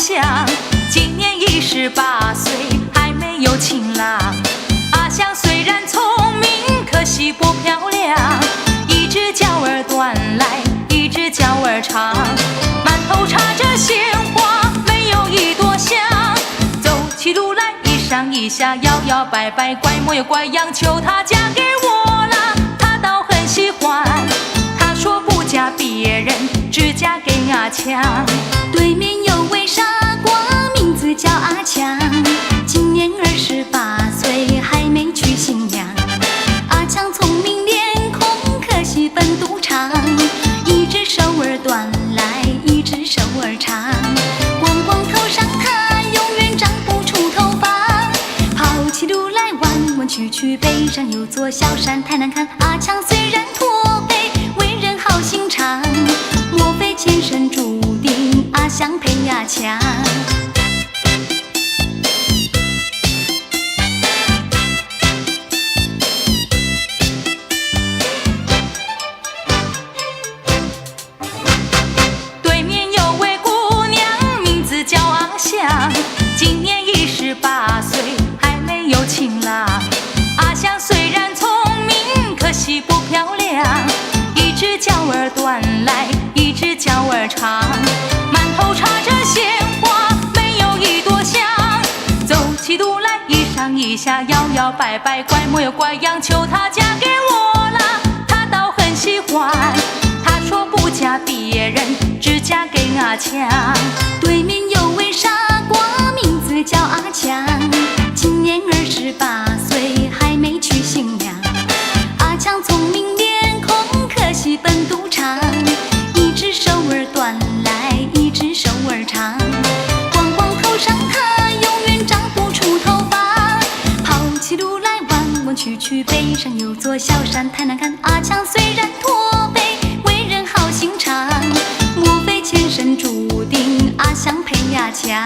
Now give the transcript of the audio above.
想，今年18岁，还没有情郎。阿香虽然聪明，可惜不漂亮，一只脚儿短来，一只脚儿长，满头插着鲜花，没有一朵香。走起路来一上一下，摇摇摆摆，怪模又怪样，求她嫁给我啦，她倒很喜欢。她说不嫁别人，只嫁给阿强。对面有位傻瓜，名字叫阿强，今年28岁，还没娶新娘。阿强聪明脸孔，可惜本赌场，一只手儿短来，一只手儿长，光光头上他永远长不出头发，跑起路来弯弯曲曲，背上有座小山太难看。阿强虽然驼背，为人好心肠，莫非前生注定阿香配阿强？对面有位姑娘，名字叫阿香，今年18岁，还没有情郎。阿香虽然聪明，可惜不漂亮，一只脚儿短来，一只脚儿长，满头插着鲜花，没有一朵香。走起路来一上一下，摇摇摆摆，怪模又怪样，求她嫁给我啦，她倒很喜欢。她说不嫁别人，只嫁给阿强。对面有位傻瓜，名字叫阿强，今年28岁，还没娶新娘。阿强聪明脸孔，可惜本赌场，一只手儿短来，一只手儿长，光光头上他永远长不出头发，跑起路来弯弯曲曲，背上有座小山太难看。阿强虽然驼背，为人好心肠，莫非前生注定阿香配阿强？